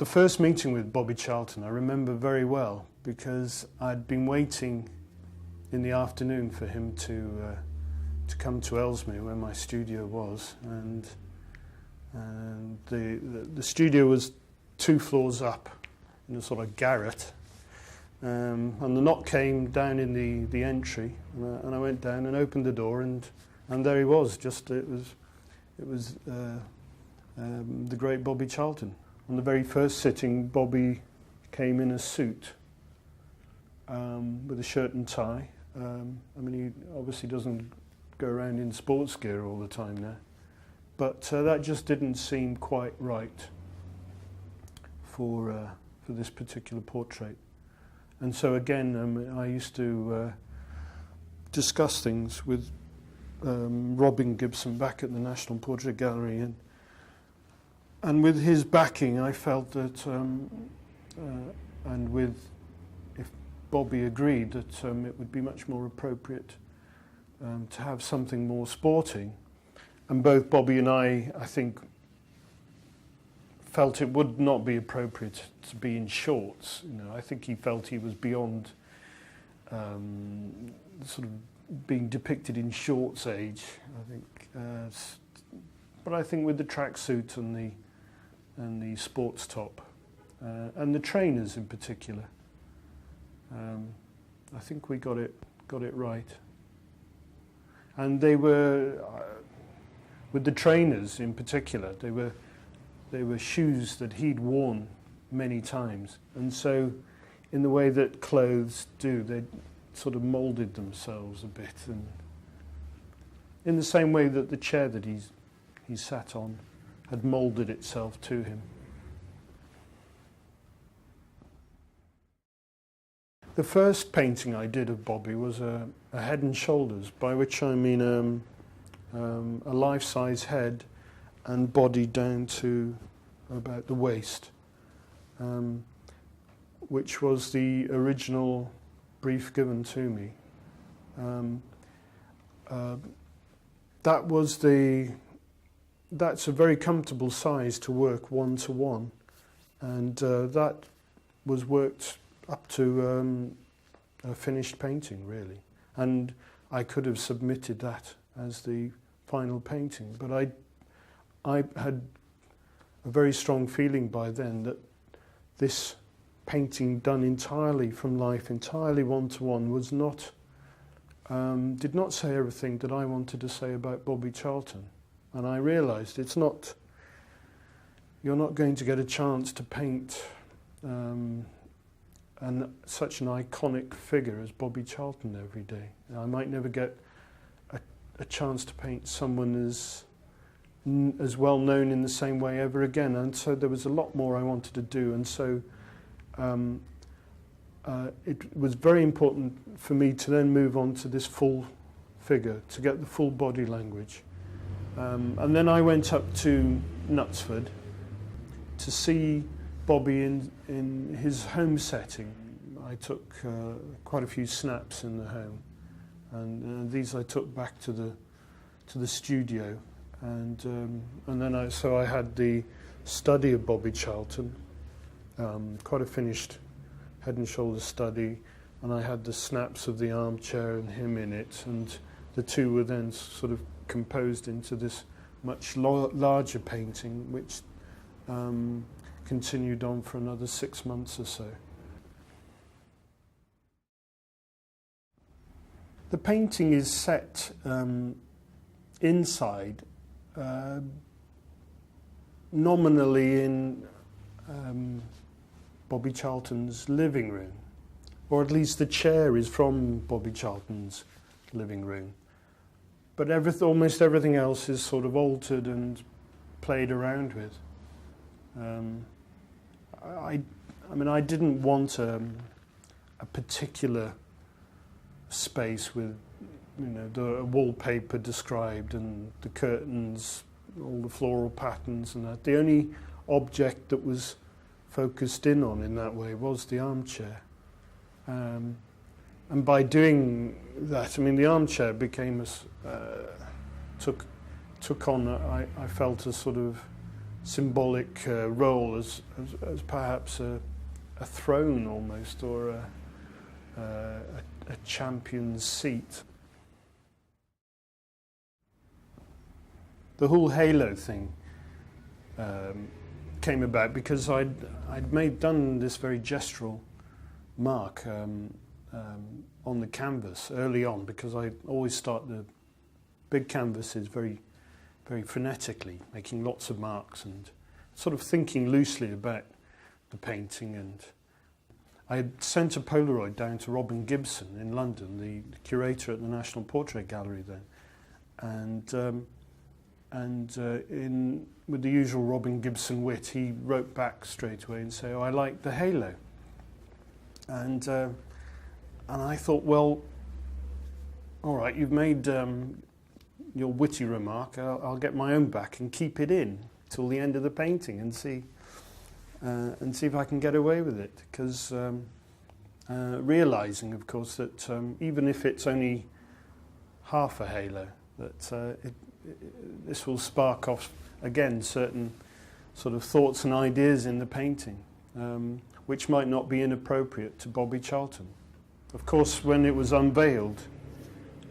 The first meeting with Bobby Charlton I remember very well, because I'd been waiting in the afternoon for him to come to Ellesmere, where my studio was, and the studio was 2 floors up in a sort of garret, and the knock came down in the entry, and I went down and opened the door, and there he was. It was the great Bobby Charlton. On the very first sitting, Bobby came in a suit with a shirt and tie. I mean, he obviously doesn't go around in sports gear all the time now, but that just didn't seem quite right for this particular portrait. And so again, I used to discuss things with Robin Gibson back at the National Portrait Gallery, and with his backing, I felt that, and with, if Bobby agreed, that it would be much more appropriate to have something more sporting. And both Bobby and I think, felt it would not be appropriate to be in shorts. You know, I think he felt he was beyond sort of being depicted in shorts age. I think, but I think with the tracksuit and the sports top and the trainers in particular, I think we got it right. And they were, with the trainers in particular, they were shoes that he'd worn many times, and so in the way that clothes do, they sort of moulded themselves a bit, and in the same way that the chair that he sat on had moulded itself to him. The first painting I did of Bobby was a head and shoulders, by which I mean a life-size head and body down to about the waist, which was the original brief given to me. That's a very comfortable size to work 1-to-1, and that was worked up to a finished painting, really. And I could have submitted that as the final painting, but I had a very strong feeling by then that this painting done entirely from life, entirely 1-to-1, was not, did not say everything that I wanted to say about Bobby Charlton. And I realised you're not going to get a chance to paint such an iconic figure as Bobby Charlton every day. I might never get a chance to paint someone as well known in the same way ever again, and so there was a lot more I wanted to do, and so it was very important for me to then move on to this full figure, to get the full body language. And then I went up to Knutsford to see Bobby in his home setting. I took quite a few snaps in the home, and these I took back to the studio, and then I had the study of Bobby Charlton, quite a finished head and shoulders study, and I had the snaps of the armchair and him in it, and the two were then sort of composed into this much larger painting, which continued on for another 6 months or so. The painting is set inside, nominally in Bobby Charlton's living room, or at least the chair is from Bobby Charlton's living room. But almost everything else is sort of altered and played around with. I mean, I didn't want a particular space with, you know, the wallpaper described and the curtains, all the floral patterns and that. The only object that was focused in on in that way was the armchair. And by doing that, I mean, the armchair became took on, I felt, a sort of symbolic role as perhaps a throne almost, or a champion's seat. The whole halo thing came about because I'd done this very gestural mark on the canvas early on, because I always start the big canvases very phonetically, making lots of marks and sort of thinking loosely about the painting. And I had sent a Polaroid down to Robin Gibson in London, the curator at the National Portrait Gallery then, and with the usual Robin Gibson wit, he wrote back straight away and said, "Oh, I like the halo." And I thought, well, all right, you've made your witty remark. I'll get my own back and keep it in till the end of the painting and see if I can get away with it. Because realising, of course, that even if it's only half a halo, that this will spark off again certain sort of thoughts and ideas in the painting, which might not be inappropriate to Bobby Charlton. Of course, when it was unveiled,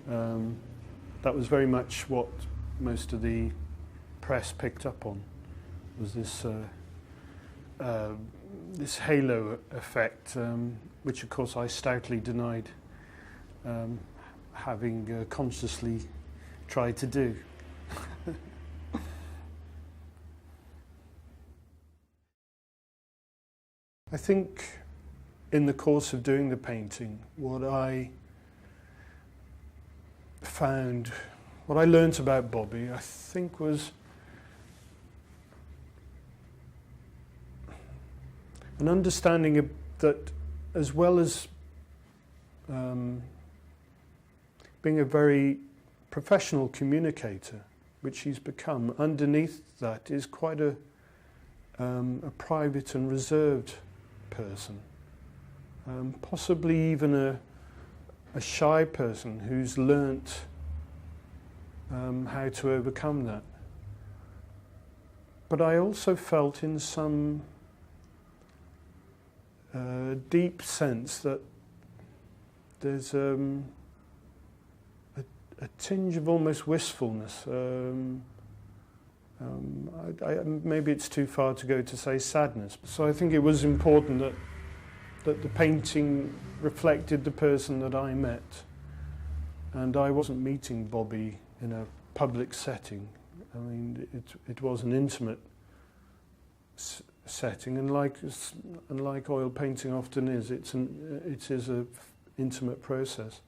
that was very much what most of the press picked up on, was this this halo effect, which of course I stoutly denied having consciously tried to do. I think in the course of doing the painting, what I learnt about Bobby, I think, was an understanding of that, as well as being a very professional communicator, which he's become, underneath that is quite a private and reserved person, possibly even a shy person who's learnt how to overcome that. But I also felt in some deep sense that there's a tinge of almost wistfulness. Maybe it's too far to go to say sadness. So I think it was important that the painting reflected the person that I met. And I wasn't meeting Bobby in a public setting. I mean, it was an intimate setting, and like oil painting often is, it is an intimate process.